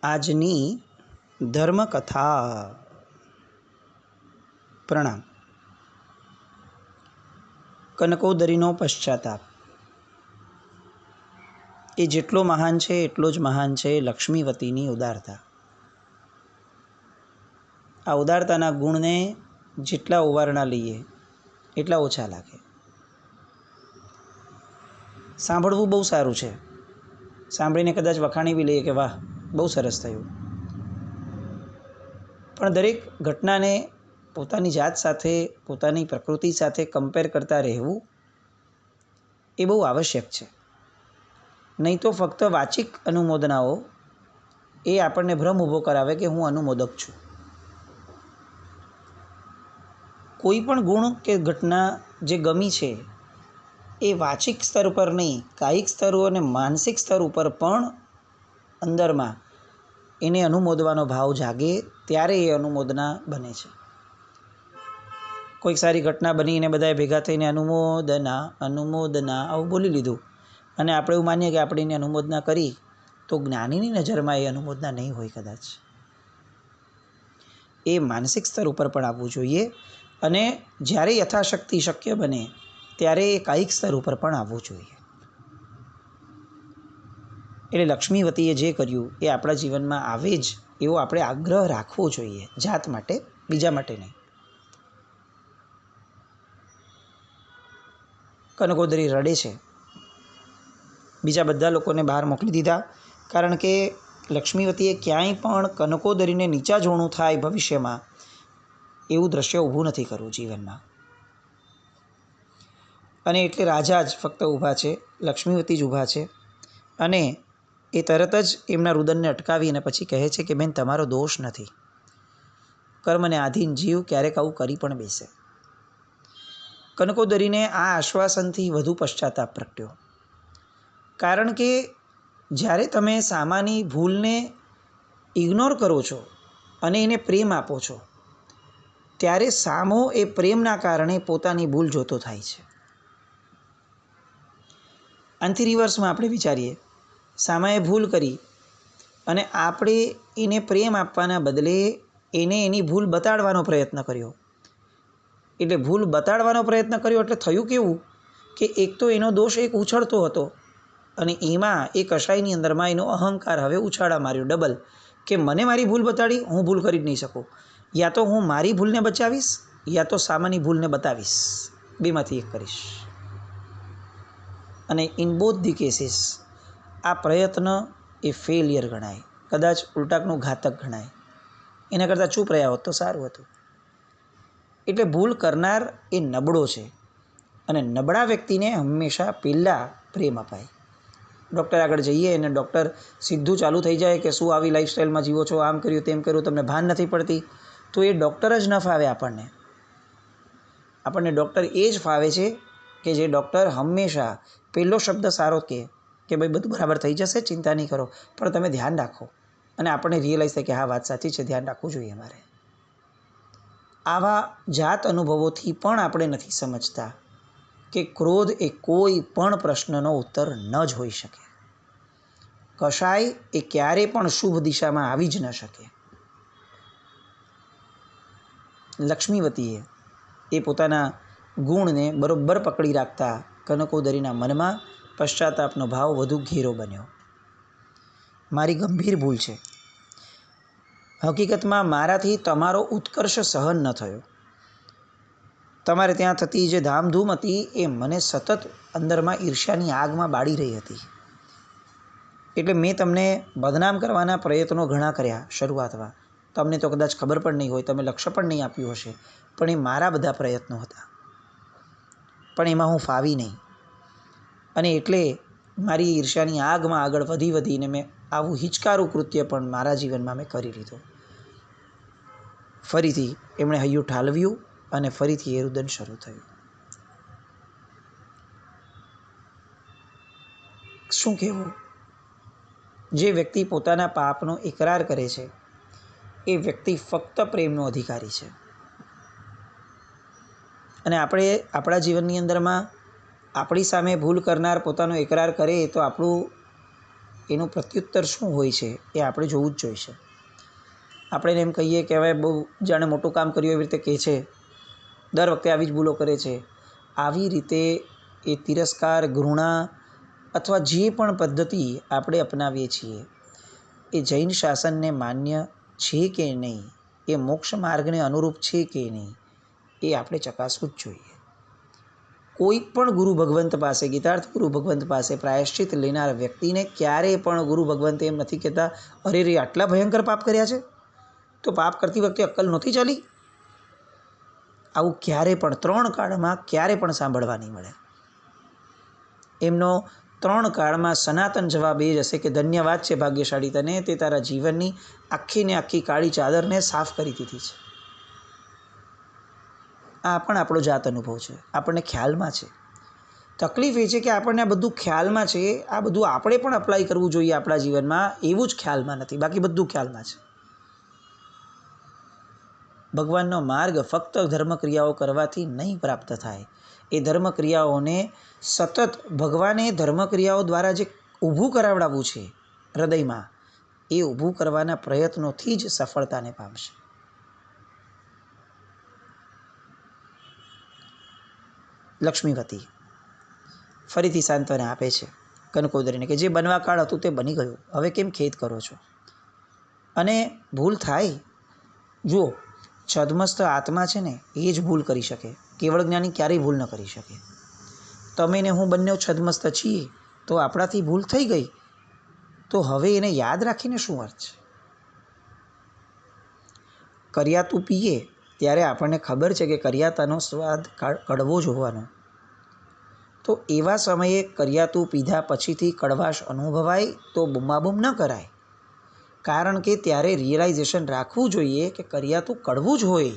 આજની ધર્મકથા. પ્રણામ. કનકોદરીનો પશ્ચાતાપ એ જેટલો મહાન છે એટલો જ મહાન છે લક્ષ્મીવતીની ઉદારતા. આ ઉદારતાના ગુણને જેટલા ઉવારણા લઈએ એટલા ઓછા લાગે. સાંભળવું બહુ સારું છે, સાંભળીને કદાચ વખાણી બી લઈએ કે વાહ બહુ સરસ થયું, પણ દરેક ઘટનાને પોતાની જાત સાથે, પોતાની પ્રકૃતિ સાથે કમ્પેર કરતા રહેવું એ બહુ આવશ્યક છે. નહીં તો ફક્ત વાચિક અનુમોદનાઓ એ આપણને ભ્રમ ઊભો કરાવે કે હું અનુમોદક છું. કોઈ પણ ગુણ કે ઘટના જે ગમી છે એ વાચિક સ્તર પર નહીં, કાયિક સ્તર અને માનસિક સ્તર ઉપર પણ અંદરમાં એને અનુમોદવાનો ભાવ જાગે ત્યારે એ અનુમોદના બને છે. કોઈક સારી ઘટના બનીને બધાએ ભેગા થઈને અનુમોદના અનુમોદના આવું બોલી લીધું અને આપણે એવું માનીએ કે આપણે એની અનુમોદના કરી, તો જ્ઞાનીની નજરમાં એ અનુમોદના નહીં હોય કદાચ. એ માનસિક સ્તર ઉપર પણ આવવું જોઈએ અને જ્યારે યથાશક્તિ શક્ય બને ત્યારે એ કાયિક સ્તર ઉપર પણ આવવું જોઈએ. એટલે લક્ષ્મીવતીએ જે કર્યું એ આપણા જીવનમાં આવે જ એવો આપણે આગ્રહ રાખવો જોઈએ, જાત માટે, બીજા માટે નહીં. કનકોદરી રડે છે, બીજા બધા લોકોને બહાર મોકલી દીધા, કારણ કે લક્ષ્મીવતીએ ક્યાંય પણ કનકોદરીને નીચા જોણું થાય ભવિષ્યમાં એવું દ્રશ્ય ઊભું નથી કરવું જીવનમાં. અને એટલે રાજા જ ફક્ત ઊભા છે, લક્ષ્મીવતી જ ઊભા છે અને એ તરત જ એમના રુદનને અટકાવી અને પછી કહે છે કે બેન, તમારો દોષ નથી. કર્મને આધીન જીવ ક્યારેક આવું કરી પણ બેસે. કનકોદરીને આ આશ્વાસનથી વધુ પશ્ચાતાપ પ્રગટ્યો, કારણ કે જ્યારે તમે સામાની ભૂલને ઇગ્નોર કરો છો અને એને પ્રેમ આપો છો ત્યારે સામો એ પ્રેમના કારણે પોતાની ભૂલ જોતો થાય છે. આનાથી રિવર્સમાં આપણે વિચારીએ, સામાએ ભૂલ કરી અને આપણે એને પ્રેમ આપવાના બદલે એને એની ભૂલ બતાડવાનો પ્રયત્ન કર્યો. એટલે ભૂલ બતાડવાનો પ્રયત્ન કર્યો એટલે થયું કેવું કે એક તો એનો દોષ એક ઉછળતો હતો અને એમાં એ કશાયની અંદરમાં એનો અહંકાર હવે ઉછાળા માર્યો ડબલ, કે મને મારી ભૂલ બતાડી, હું ભૂલ કરી જ નહીં શકું. યા તો હું મારી ભૂલને બચાવીશ યા તો સામાની ભૂલને બતાવીશ, બેમાંથી એક કરીશ. અને ઇન બોથ ધી કેસીસ આ પ્રયત્ન એ ફેલિયર ગણાય, કદાચ ઉલટાકનું ઘાતક ગણાય. એના કરતાં ચૂપ રહ્યા હોત તો સારું હતું. એટલે ભૂલ કરનાર એ નબળો છે અને નબળા વ્યક્તિને હંમેશા પહેલાં પ્રેમ અપાય. ડૉક્ટર આગળ જઈએ અને ડૉક્ટર સીધું ચાલુ થઈ જાય કે શું આવી લાઈફસ્ટાઈલમાં જીવો છો, આમ કર્યું તેમ કર્યું, તમને ભાન નથી પડતી, તો એ ડૉક્ટર જ ન ફાવે આપણને. આપણને ડૉક્ટર એ જ ફાવે છે કે જે ડૉક્ટર હંમેશા પહેલો શબ્દ સારો કહે કે ભાઈ બધું બરાબર થઈ જશે, ચિંતા નહીં કરો, પણ તમે ધ્યાન રાખો. અને આપણને રિયલાઇઝ થાય કે હા વાત સાચી છે, ધ્યાન રાખવું જોઈએ મારે. આવા જાત અનુભવોથી પણ આપણે નથી સમજતા કે ક્રોધ એ કોઈ પણ પ્રશ્નનો ઉત્તર ન જ હોઈ શકે. કશાય એ ક્યારે પણ શુભ દિશામાં આવી જ ન શકે. લક્ષ્મીવતીએ એ પોતાના ગુણને બરોબર પકડી રાખતા કનકોદરીના મનમાં પશ્ચાતાપનો ભાવ વધુ ઘેરો બન્યો. મારી ગંભીર ભૂલ છે. હકીકતમાં મારાથી તમારો ઉત્કર્ષ સહન ન થયો. તમારે ત્યાં થતી જે ધામધૂમ હતી એ મને સતત અંદરમાં ઈર્ષ્યાની આગમાં બાળી રહી હતી. એટલે મેં તમને બદનામ કરવાના પ્રયત્નો ઘણા કર્યા શરૂઆતમાં. તમને તો કદાચ ખબર પણ નહીં હોય, તમે લક્ષ્ય પણ નહીં આપ્યું હશે, પણ એ મારા બધા પ્રયત્નો હતા. પણ એમાં હું ફાવી નહીં અને એટલે મારી ઈર્ષ્યાની આગમાં આગળ વધીને મેં આવું હિચકારું કૃત્ય પણ મારા જીવનમાં મેં કરી લીધું. ફરીથી એમણે હૈયું ઠાલવ્યું અને ફરીથી એ રુદન શરૂ થયું. શું કહેવું? જે વ્યક્તિ પોતાના પાપનો ઇકરાર કરે છે એ વ્યક્તિ ફક્ત પ્રેમનો અધિકારી છે. અને આપણે આપણા જીવનની અંદરમાં આપણી સામે ભૂલ કરનાર પોતાનો ઇકરાર કરે તો આપણું એનું પ્રત્યુત્તર શું હોય છે એ આપણે જોવું જ જોઈશે. આપણે એમ કહીએ કે હવે બહુ જાણે મોટું કામ કર્યું એવી રીતે કહે છે, દર વખતે આવી જ ભૂલો કરે છે, આવી રીતે એ તિરસ્કાર, ઘૃણા અથવા જે પણ પદ્ધતિ આપણે અપનાવીએ છીએ એ જૈન શાસનને માન્ય છે કે નહીં, એ મોક્ષ માર્ગને અનુરૂપ છે કે નહીં, એ આપણે ચકાસવું જ જોઈએ. કોઈ પણ ગુરુ ભગવંત પાસે, ગીતાર્થ ગુરુ ભગવંત પાસે પ્રાયશ્ચિત લેનાર વ્યક્તિને ક્યારેય પણ ગુરુ ભગવંત એમ નથી કહેતા, અરે રે આટલા ભયંકર પાપ કર્યા છે તો પાપ કરતી વખતે અક્કલ નહોતી ચાલી. આવું ક્યારે પણ 3 કાળમાં ક્યારે પણ સાંભળવા નહીં મળે. એમનો 3 કાળમાં સનાતન જવાબ એ જ હશે કે ધન્યવાદ છે ભાગ્યશાળી તને, તે તારા જીવનની આખીને આખી કાળી ચાદરને સાફ કરી દીધી છે. આ પણ આપણો જાત અનુભવ છે, આપણને ખ્યાલમાં છે. તકલીફ એ છે કે આપણને આ બધું ખ્યાલમાં છે, આ બધું આપણે પણ અપ્લાય કરવું જોઈએ આપણા જીવનમાં, એવું જ ખ્યાલમાં નથી, બાકી બધું ખ્યાલમાં છે. ભગવાનનો માર્ગ ફક્ત ધર્મક્રિયાઓ કરવાથી નહીં પ્રાપ્ત થાય. એ ધર્મક્રિયાઓને સતત ભગવાને ધર્મક્રિયાઓ દ્વારા જે ઊભું કરાવડાવવું છે હૃદયમાં, એ ઊભું કરવાના પ્રયત્નોથી જ સફળતાને પામશે. લક્ષ્મીવતી ફરીથી સાંત્વના આપે છે કનકોદરીને કે જે બનવા કાળ હતું તે બની ગયું, હવે કેમ ખેદ કરો છો? અને ભૂલ થાય, જુઓ છદ્મસ્થ આત્મા છે ને એ જ ભૂલ કરી શકે, કેવળ જ્ઞાની ક્યારેય ભૂલ ન કરી શકે. તમે ને હું બંને છદ્મસ્થ છીએ તો આપણાથી ભૂલ થઈ ગઈ, તો હવે એને યાદ રાખીને શું અર્થ છે? કરિયાતું પીએ ત્યારે આપણને ખબર છે કે કરિયાતાનો સ્વાદ કડવો જ હોવાનો. તો એવા સમયે કરિયાતું પીધા પછીથી કડવાશ અનુભવાય તો બૂમાબૂમ ન કરાય, કારણ કે ત્યારે રિયલાઇઝેશન રાખવું જોઈએ કે કરિયાતું કડવું જ હોય.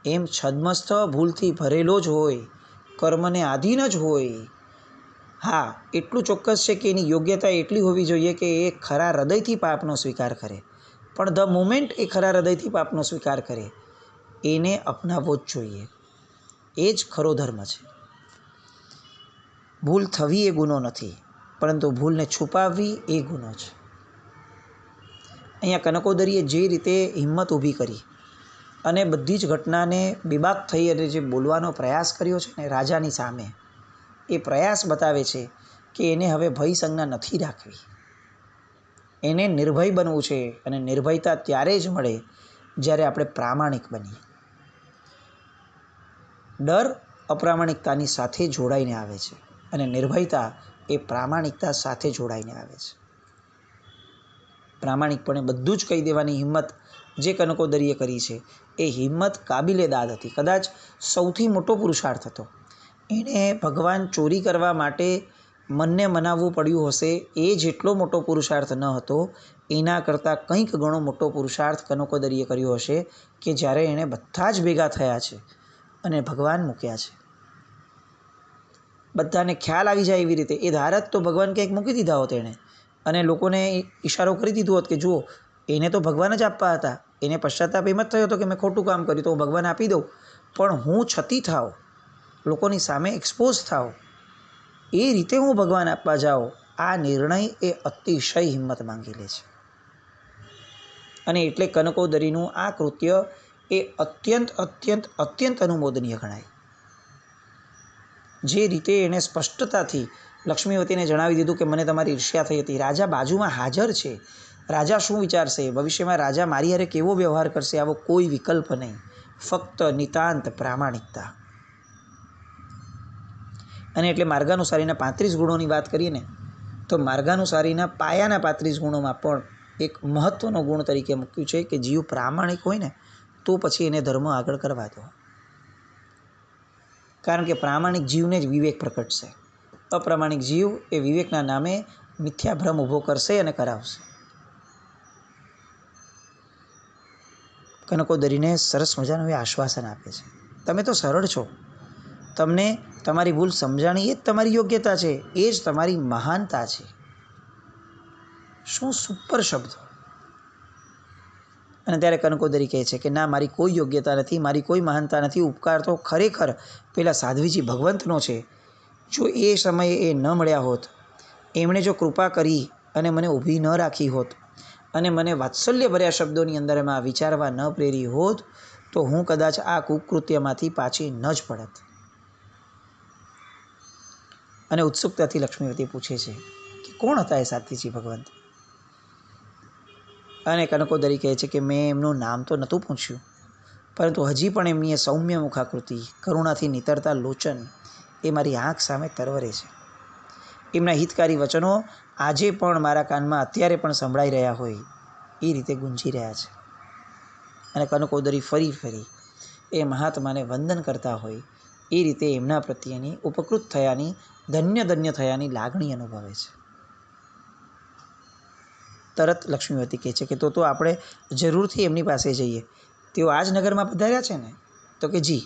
એમ છદ્મસ્થ ભૂલથી ભરેલો જ હોય, કર્મને આધીન જ હોય. હા, એટલું ચોક્કસ છે કે એની યોગ્યતા એટલી હોવી જોઈએ કે એ ખરા હૃદયથી પાપનો સ્વીકાર કરે, પણ ધ મોમેન્ટ એ ખરા હૃદયથી પાપનો સ્વીકાર કરે એને અપનાવવો જ જોઈએ. એ જ ખરો ધર્મ છે. ભૂલ થવી એ ગુનો નથી, પરંતુ ભૂલને છુપાવવી એ ગુનો છે. અહીંયા કનકોદરીએ જે રીતે હિંમત ઊભી કરી અને બધી જ ઘટનાને બેબાક થઈ અને જે બોલવાનો પ્રયાસ કર્યો છે ને રાજાની સામે, એ પ્રયાસ બતાવે છે કે એને હવે ભય સંજ્ઞા નથી રાખવી, એને નિર્ભય બનવું છે. અને નિર્ભયતા ત્યારે જ મળે જ્યારે આપણે પ્રામાણિક બનીએ. ડર અપ્રામાણિકતાની સાથે જોડાઈને આવે છે અને નિર્ભયતા એ પ્રામાણિકતા સાથે જોડાઈને આવે છે. પ્રામાણિકપણે બધું જ કહી દેવાની હિંમત જે કનકોદરીએ કરી છે એ હિંમત કાબિલે દાદ હતી. કદાચ સૌથી મોટો પુરુષાર્થ હતો. એણે ભગવાન ચોરી કરવા માટે મનને મનાવવું પડ્યું હશે, એ જેટલો મોટો પુરુષાર્થ ન હતો, એના કરતાં કંઈક ઘણો મોટો પુરુષાર્થ કનકોદરીએ કર્યો હશે કે જ્યારે એણે બધા જ ભેગા થયા છે અને ભગવાન મૂક્યા છે. બધાને ખ્યાલ આવી જાય એવી રીતે એ ધારત તો ભગવાન ક્યાંક મૂકી દીધા હોત એણે, અને લોકોને ઈશારો કરી દીધો હોત કે જુઓ એને તો ભગવાન જ આપવા હતા, એને પશ્ચાતાપ એમ જ થયો હતો કે મેં ખોટું કામ કર્યું તો હું ભગવાન આપી દઉં, પણ હું છતી થાવ, લોકોની સામે એક્સપોઝ થાવ, એ રીતે હું ભગવાન આપવા જાઉં, આ નિર્ણય એ અતિશય હિંમત માંગી લે છે. અને એટલે કનકોદરીનું આ કૃત્ય એ અત્યંત અત્યંત અત્યંત અનુમોદનીય ગણાય. જે રીતે એણે સ્પષ્ટતાથી લક્ષ્મીવતીને જણાવી દીધું કે મને તમારી ઈર્ષ્યા થઈ હતી. રાજા બાજુમાં હાજર છે, રાજા શું વિચારશે, ભવિષ્યમાં રાજા મારી હારે કેવો વ્યવહાર કરશે, આવો કોઈ વિકલ્પ નહીં, ફક્ત નિતાંત પ્રામાણિકતા. અને એટલે માર્ગાનુસારીના 35 ગુણોની વાત કરીએ ને, તો માર્ગાનુસારીના પાયાના 35 ગુણોમાં પણ એક મહત્ત્વનો ગુણ તરીકે મૂક્યું છે કે જીવ પ્રામાણિક હોય ને તો પછી એને ધર્મ આગળ કરવા દો. કારણ કે પ્રામાણિક જીવને જ વિવેક પ્રગટશે. અપ્રામાણિક જીવ એ વિવેકના નામે મિથ્યા ભ્રમ ઊભો કરશે અને કરાવશે. કનકોદરીને સરસ મજાનું એ આશ્વાસન આપે છે, તમે તો સરળ છો, તમને તમારી ભૂલ સમજાણી એ જ તમારી યોગ્યતા છે, એ જ તમારી મહાનતા છે. શું સુપર શબ્દો! અને ત્યારે કનકોદરી કહે છે કે ના, મારી કોઈ યોગ્યતા નથી, મારી કોઈ મહાનતા નથી, ઉપકાર તો ખરેખર પેલા સાધ્વીજી ભગવંતનો છે. જો એ સમયે એ ન મળ્યા હોત એમણે જો કૃપા કરી અને મને ઊભી ન રાખી હોત અને મને વાત્સલ્યભર્યા શબ્દોની અંદર એમાં વિચારવા ન પ્રેરી હોત તો હું કદાચ આ કુકૃત્યમાંથી પાછી ન જ પડત. અને ઉત્સુકતાથી લક્ષ્મીવતી પૂછે છે કે કોણ હતા એ સાત્વીજી ભગવંત? અને કનકોદરી કહે છે કે મેં એમનું નામ તો નહોતું પૂછ્યું, પરંતુ હજી પણ એમની એ સૌમ્ય મુખાકૃતિ, કરુણાથી નીતરતા લોચન એ મારી આંખ સામે તરવરે છે. એમના હિતકારી વચનો આજે પણ મારા કાનમાં અત્યારે પણ સંભળાઈ રહ્યા હોય એ રીતે ગુંજી રહ્યા છે. અને કનકોદરી ફરી ફરી એ મહાત્માને વંદન કરતા હોય એ રીતે એમના પ્રત્યેની ઉપકૃત થયાની, ધન્ય થયાની લાગણી અનુભવે છે. તરત લક્ષ્મીવતી કહે છે કે તો આપણે જરૂરથી એમની પાસે જઈએ. તેઓ આ જ નગરમાં પધાર્યા છે ને? તો કે જી,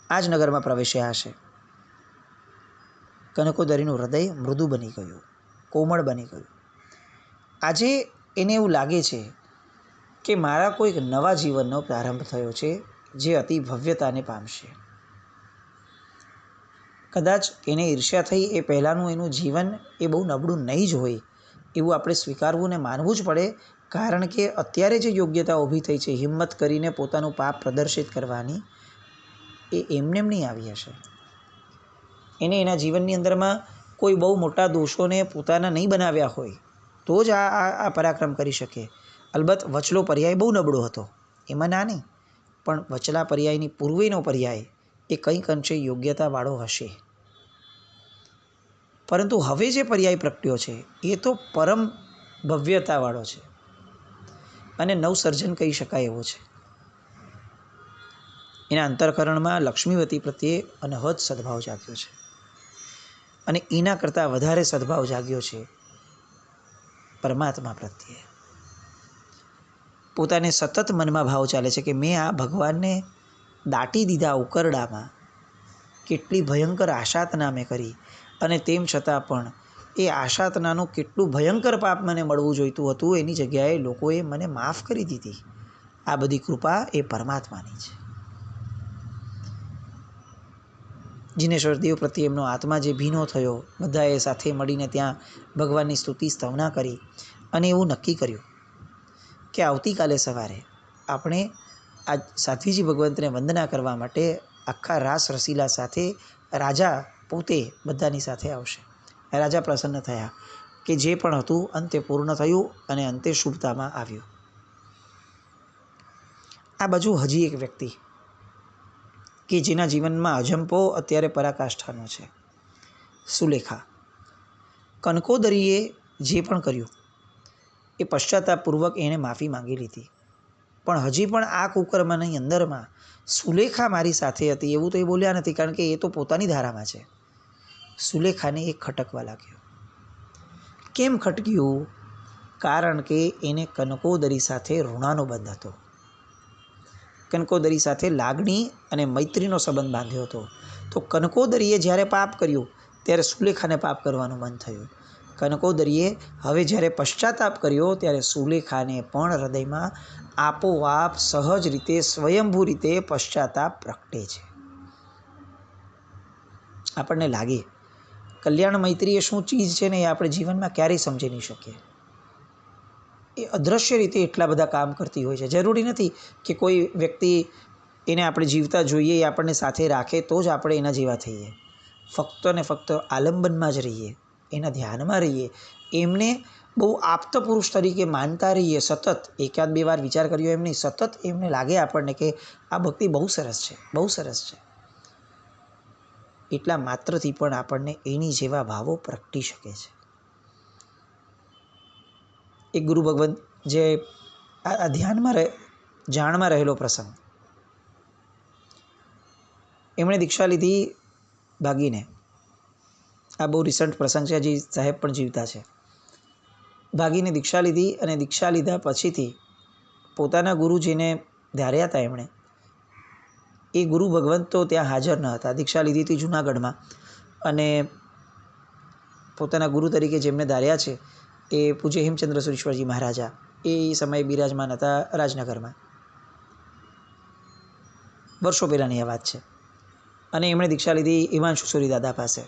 આ જ નગરમાં પ્રવેશ્યા હશે. કનકોદરીનું હૃદય મૃદુ બની ગયું, કોમળ બની ગયું. આજે એને એવું લાગે છે કે મારા કોઈક નવા જીવનનો પ્રારંભ થયો છે જે અતિ ભવ્યતાને પામશે. કદાચ એને ઈર્ષ્યા થઈ એ પહેલાંનું એનું જીવન એ બહુ નબળું નહીં જ હોય એવું આપણે સ્વીકારવું ને માનવું જ પડે, કારણ કે અત્યારે જે યોગ્યતા ઊભી થઈ છે હિંમત કરીને પોતાનું પાપ પ્રદર્શિત કરવાની, એ એમને નહીં આવી હશે. એને એના જીવનની અંદરમાં કોઈ બહુ મોટા દોષોને પોતાના નહીં બનાવ્યા હોય તો જ આ પરાક્રમ કરી શકે. અલબત્ત વચલો પર્યાય બહુ નબળો હતો, એમાં ના નહીં, પણ વચલા પર્યાયની પૂર્વેનો પર્યાય એ કંઈક અંશે યોગ્યતાવાળો હશે. પરંતુ હવે જે પર્યાય પ્રગટ્યો છે એ તો પરમ ભવ્યતાવાળો છે અને નવસર્જન કહી શકાય એવો છે. એના અંતરકરણમાં લક્ષ્મીવતી પ્રત્યે અનહદ સદભાવ જાગ્યો છે અને એના કરતાં વધારે સદભાવ જાગ્યો છે પરમાત્મા પ્રત્યે. પોતાને સતત મનમાં ભાવ ચાલે છે કે મેં આ ભગવાનને દાટી દીધા ઉકરડામાં, કેટલી ભયંકર આશાતના મેં કરી, અને તેમ છતાં પણ એ આશાતનાનું કેટલું ભયંકર પાપ મને મળવું જોઈતું હતું એની જગ્યાએ લોકોએ મને માફ કરી દીધી. આ બધી કૃપા એ પરમાત્માની છે. જિનેશ્વર દેવ પ્રત્યે એમનો આત્મા જે ભીનો થયો, બધાએ સાથે મળીને ત્યાં ભગવાનની સ્તુતિ સ્તવના કરી અને એવું નક્કી કર્યું કે આવતીકાલે સવારે આપણે આ સાધ્વીજી ભગવંતને વંદના કરવા માટે આખા રાસ રસીલા સાથે રાજા પોતે બધાની સાથે આવશે. રાજા પ્રસન્ન થયા કે જે પણ હતું અંતે પૂર્ણ થયું અને અંતે શુભતામાં આવ્યું. આ બાજુ હજી એક વ્યક્તિ કે જેના જીવનમાં અજંપો અત્યારે પરાકાષ્ઠાનો છે, સુલેખા. કનકોદરીએ જે પણ કર્યું એ પશ્ચાતાપૂર્વક એણે માફી માંગી લીધી, પણ હજી પણ આ કુકર્મની અંદરમાં સુલેખા મારી સાથે હતી એવું તો એ બોલ્યા નથી, કારણ કે એ તો પોતાની ધારામાં છે. સુલેખાને એ ખટકવા લાગ્યો. કેમ ખટક્યું? કારણ કે એને કનકોદરી સાથે ઋણાનો બંધ હતો. કનકોદરી સાથે લાગણી અને મૈત્રીનો સંબંધ બાંધ્યો હતો. તો કનકોદરીએ જ્યારે પાપ કર્યું ત્યારે સુલેખાને પાપ કરવાનું મન થયું. કનકોદરીએ હવે જ્યારે પશ્ચાતાપ કર્યો ત્યારે સુલેખાને પણ હૃદયમાં આપોઆપ સહજ રીતે, સ્વયંભૂ રીતે પશ્ચાતાપ પ્રગટે છે. આપણને લાગે કલ્યાણ મૈત્રી એ શું ચીજ છે ને એ આપણે જીવનમાં ક્યારેય સમજી નહીં શકીએ. એ અદૃશ્ય રીતે એટલા બધા કામ કરતી હોય છે. જરૂરી નથી કે કોઈ વ્યક્તિ એને આપણે જીવતા જોઈએ, એ આપણને સાથે રાખે તો જ આપણે એના જેવા થઈએ. ફક્ત ને ફક્ત આલંબનમાં જ રહીએ, એના ધ્યાનમાં રહીએ, એમને બહુ આપ્ત પુરુષ તરીકે માનતા રહીએ, સતત એકાદ બે વાર વિચાર કર્યો એમ નહીં, સતત એમને લાગે આપણને કે આ ભક્તિ બહુ સરસ છે, બહુ સરસ છે. એટલા માત્રથી પણ આપણને એની જેવા ભાવો પ્રગટી શકે છે. એક ગુરુ ભગવંત જે આ ધ્યાનમાં જાણમાં રહેલો પ્રસંગ, એમણે દીક્ષા લીધી ભાગીને. આ બહુ રિસન્ટ પ્રસંગ છે, હજી સાહેબ પણ જીવતા છે. ભાગીને દીક્ષા લીધી અને દીક્ષા લીધા પછીથી પોતાના ગુરુ જેને ધાર્યા હતા એમણે, એ ગુરુ ભગવંત તો ત્યાં હાજર ન હતા. દીક્ષા લીધી હતી જૂનાગઢમાં, અને પોતાના ગુરુ તરીકે જેમને ધાર્યા છે એ પૂજ્ય હેમચંદ્ર સુરીશ્વરજી મહારાજા એ સમયે બિરાજમાન હતા રાજનગરમાં. વર્ષો પહેલાંની આ વાત છે. અને એમણે દીક્ષા લીધી હિમાંશુ સુરી દાદા પાસે.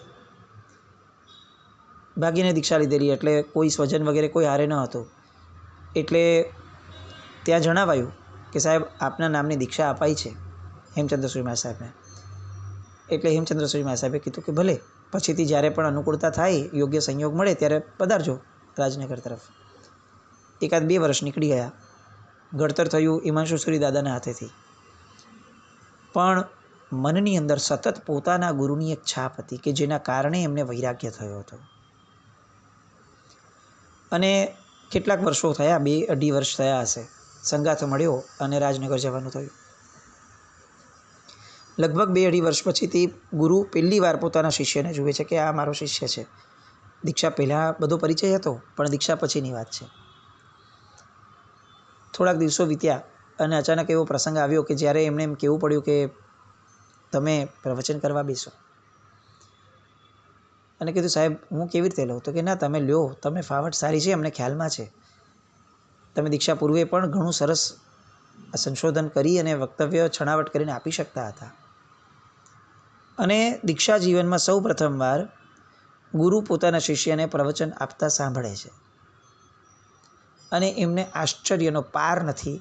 ભાગીને દીક્ષા લીધેલી, એટલે કોઈ સ્વજન વગેરે કોઈ હારે ન હતો. એટલે ત્યાં જણાવાયું કે સાહેબ આપના નામની દીક્ષા અપાઈ છે હેમચંદ્ર સુરી મહારાજ સાહેબને. એટલે હેમચંદ્ર સુરી મહારાજ સાહેબે કીધું કે ભલે, પછીથી જ્યારે પણ અનુકૂળતા થાય, યોગ્ય સંયોગ મળે ત્યારે પધારજો રાજનગર તરફ. 1-2 વર્ષ નીકળી ગયા. ઘડતર થયું હિમાંશુ સુરી દાદાના હાથેથી. પણ મનની અંદર સતત પોતાના ગુરુની એક છાપ હતી કે જેના કારણે એમને વૈરાગ્ય થયો હતો. અને કેટલાક વર્ષો થયા, 2-2.5 વર્ષ થયા હશે, સંગાથ મળ્યો અને રાજનગર જવાનું થયું. લગભગ 2-2.5 વર્ષ પછીથી ગુરુ પહેલી વાર પોતાના શિષ્યને જુએ છે કે આ મારો શિષ્ય છે. દીક્ષા પહેલાં બધો પરિચય હતો, પણ દીક્ષા પછીની વાત છે. થોડાક દિવસો વીત્યા અને અચાનક એવો પ્રસંગ આવ્યો કે જ્યારે એમણે એમ કહેવું પડ્યું કે તમે પ્રવચન કરવા બેસો. અને કીધું સાહેબ હું કેવી રીતે લઉં? તો કે ના, તમે લ્યો, તમે ફાવટ સારી છે, અમને ખ્યાલમાં છે. તમે દીક્ષા પૂર્વે પણ ઘણું સરસ સંશોધન કરી અને વક્તવ્ય છણાવટ કરીને આપી શકતા હતા. અને દીક્ષા જીવનમાં સૌ પ્રથમવાર ગુરુ પોતાના શિષ્યને પ્રવચન આપતા સાંભળે છે. અને એમને આશ્ચર્યનો પાર નથી,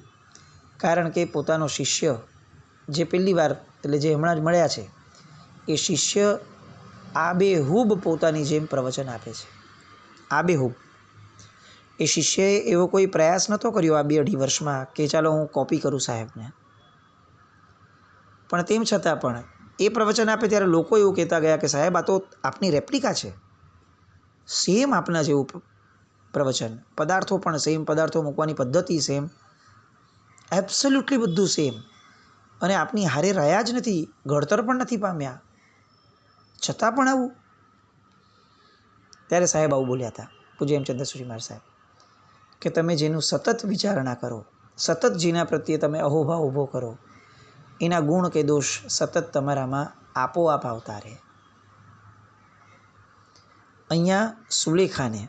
કારણ કે પોતાનો શિષ્ય જે પહેલી વાર, એટલે જે હમણાં જ મળ્યા છે, એ શિષ્ય આબેહૂબ પોતાની જેમ પ્રવચન આપે છે. આબેહૂબ. એ શિષ્યએ એવો કોઈ પ્રયાસ નહોતો કર્યો આ 2-2.5 વર્ષમાં કે ચાલો હું કોપી કરું સાહેબને. પણ તેમ છતાં પણ એ પ્રવચન આપે ત્યારે લોકો એવું કહેતા ગયા કે સાહેબ આ તો આપની રેપ્લિકા છે, સેમ આપના જેવું પ્રવચન, પદાર્થો પણ સેમ, પદાર્થો મૂકવાની પદ્ધતિ સેમ, એબ્સોલ્યુટલી બધું સેમ. અને આપની હારે રહ્યા જ નથી, ઘડતર પણ નથી પામ્યા, છતાં પણ આવું. ત્યારે સાહેબ આવું બોલ્યા હતા, પૂજ્ય હેમચંદ્ર સુરી મહારાજ સાહેબ, કે તમે જેનું સતત વિચારણા કરો, સતત જેના પ્રત્યે તમે અહોભાવ ઊભો કરો, એના ગુણ કે દોષ સતત તમારામાં આપોઆપ આવતા રહે. અહીંયા સુલેખાને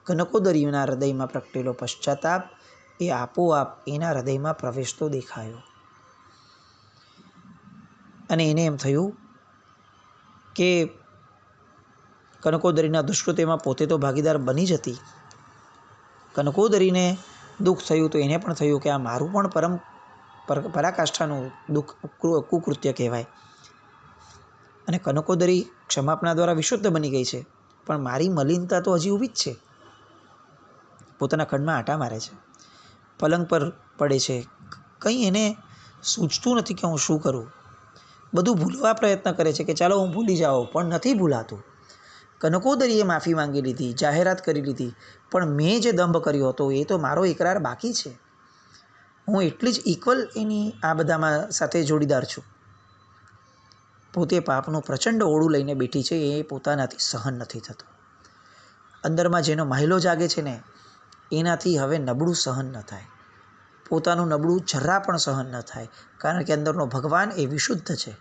કનકોદરીના હૃદયમાં પ્રગટેલો પશ્ચાતાપ એ આપોઆપ એના હૃદયમાં પ્રવેશતો દેખાયો. અને એને એમ થયું કે કનકોદરીના દુષ્કૃત્યમાં પોતે તો ભાગીદાર બની જ હતી. કનકોદરીને દુઃખ થયું તો એને પણ થયું કે આ મારું પણ પરાકાષ્ઠાનું દુઃખ, કુકૃત્ય કહેવાય. અને કનકોદરી ક્ષમાપણા દ્વારા વિશુદ્ધ બની ગઈ છે, પણ મારી મલિનતા તો હજી ઊભી જ છે. પોતાના ખંડમાં આંટા મારે છે, પલંગ પર પડે છે, કંઈ એને સૂચતું નથી કે હું શું કરું. બધું ભૂલવા પ્રયત્ન કરે છે કે ચાલો હું ભૂલી જાઉં, પણ નથી ભૂલાતું. કનકોદરીએ માફી માંગી લીધી, જાહેરાત કરી લીધી, પણ મેં જે દંભ કર્યો હતો એ તો મારો એકરાર બાકી છે. હું એટલી જ ઇક્વલ એની આ બધામાં સાથે જોડીદાર છું. પોતે પાપનું પ્રચંડ ઓળું લઈને બેઠી છે, એ પોતાનાથી સહન નથી થતું. અંદરમાં જેનો માહિલો જાગે છે ને, એનાથી હવે નબળું સહન ન થાય. પોતાનું નબળું જરા પણ સહન ન થાય, કારણ કે અંદરનો ભગવાન એ વિશુદ્ધ છે.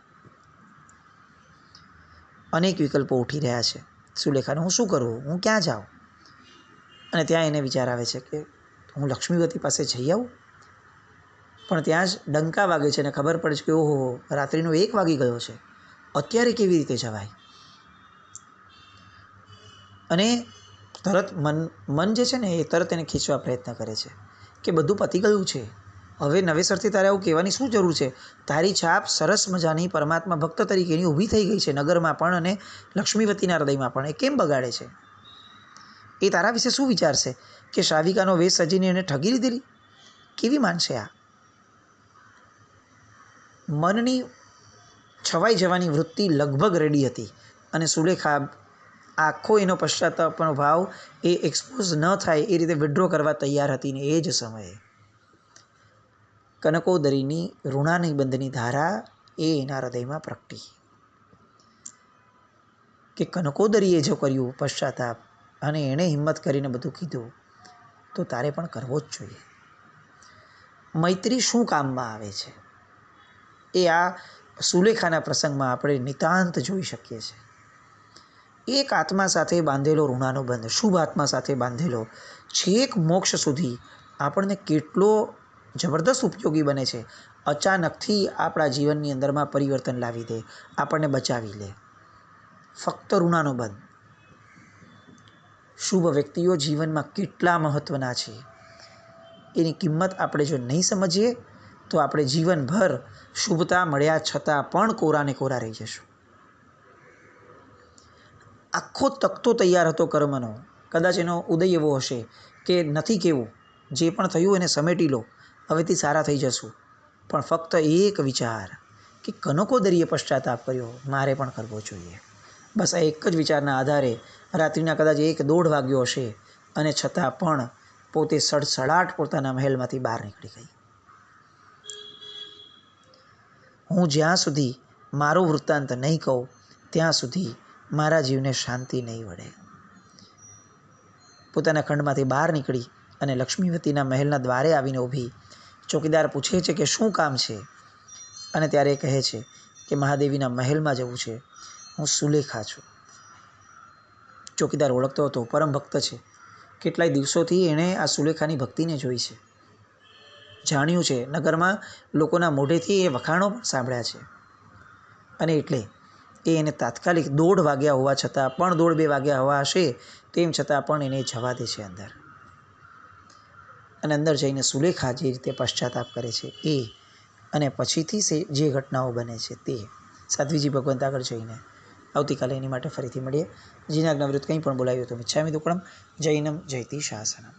અનેક વિકલ્પો ઉઠી રહ્યા છે સુલેખાને, હું શું કરું, હું ક્યાં જાઉં? અને ત્યાં એને વિચાર આવે છે કે હું લક્ષ્મીવતી પાસે જઈ આવું. પણ ત્યાં જ ડંકા વાગે છે અને ખબર પડે છે કે ઓહો, રાત્રિનો 1 વાગી ગયો છે, અત્યારે કેવી રીતે જવાય? અને તરત મન જે છે ને એ તરત એને ખીંચવા પ્રયત્ન કરે છે કે બધું પતી ગયું છે, હવે નવેસરથી તારે આવું કહેવાની શું જરૂર છે? તારી છાપ સરસ મજાની પરમાત્મા ભક્ત તરીકેની ઊભી થઈ ગઈ છે, નગરમાં પણ અને લક્ષ્મીવતીના હૃદયમાં પણ. એ કેમ બગાડે છે? એ તારા વિશે શું વિચારશે કે શ્રાવિકાનો વેશ સજીને એને ઠગી લીધેલી? કેવી માનશે આ? મનની છવાઈ જવાની વૃત્તિ લગભગ રેડી હતી, અને સુલેખા આખો એનો પશ્ચાતાપનો ભાવ એ એક્સપોઝ ન થાય એ રીતે વિડ્રો કરવા તૈયાર હતી. ને એ જ સમયે કનકોદરીની ઋણાનિબંધની ધારા એ એના હૃદયમાં પ્રગટી કે કનકોદરીએ જો કર્યું પશ્ચાતાપ અને એણે હિંમત કરીને બધું કીધું, તો તારે પણ કરવો જ જોઈએ. મૈત્રી શું કામમાં આવે છે એ આ સુલેખાના પ્રસંગમાં આપણે નિતાંત જોઈ શકીએ છીએ. એક આત્મા સાથે બાંધેલો ઋણાનુબંધ, શુભ આત્મા સાથે બાંધેલો, છેક મોક્ષ સુધી આપણને કેટલો જબરદસ્ત ઉપયોગી બને છે. અચાનકથી આપણા જીવનની અંદરમાં પરિવર્તન લાવી દે, આપણને બચાવી લે. ફક્ત ઋણાનુબંધ. શુભ વ્યક્તિઓ જીવનમાં કેટલા મહત્ત્વના છે એની કિંમત આપણે જો નહીં સમજીએ તો આપણે જીવનભર શુભતા મળ્યા છતાં પણ કોરાને કોરા રહી જશું. આખો તખતો તૈયાર હતો કર્મનો, કદાચ એનો ઉદય એવો હશે કે નથી કહેવું, જે પણ થયું એને સમેટી લો, હવેથી સારા થઈ જશું. પણ ફક્ત એક વિચાર કે કનકોદરીએ પશ્ચાતાપ કર્યો, મારે પણ કરવો જોઈએ. બસ આ એક જ વિચારના આધારે રાત્રિના કદાચ 1-1:30 વાગ્યો હશે અને છતાં પણ પોતે સડસડાટ પોતાના મહેલમાંથી બહાર નીકળી ગઈ. હું જ્યાં સુધી મારો વૃત્તાંત નહીં કહું ત્યાં સુધી મારા જીવને શાંતિ નહીં વળે. પોતાના ખંડમાંથી બહાર નીકળી અને લક્ષ્મીવતીના મહેલના દ્વારે આવીને ઊભી. ચોકીદાર પૂછે છે કે શું કામ છે? અને ત્યારે એ કહે છે કે મહાદેવીના મહેલમાં જવું છે, હું સુલેખા છું. ચોકીદાર ઓળખતો હતો, પરમ ભક્ત છે. કેટલાય દિવસોથી એણે આ સુલેખાની ભક્તિને જોઈ છે, જાણ્યું છે, નગરમાં લોકોના મોઢેથી એ વખાણો પણ સાંભળ્યા છે. અને એટલે એને તાત્કાલિક 1:30 વાગ્યા હોવા છતાં પણ, 1:30-2 વાગ્યા હોવા હશે તેમ છતાં પણ એને જવા દે છે અંદર. અને અંદર જઈને સુલેખા જે રીતે પશ્ચાતાપ કરે છે એ, અને પછીથી જે ઘટનાઓ બને છે તે સાધ્વીજી ભગવંત આગળ જઈને આવતીકાલે એની માટે ફરીથી મળીએ. જીના જ્ઞાન વિરુદ્ધ કંઈ પણ બોલાયું તો મિચ્છામિ દુક્કડમ. જૈનમ જયતિ શાસનમ.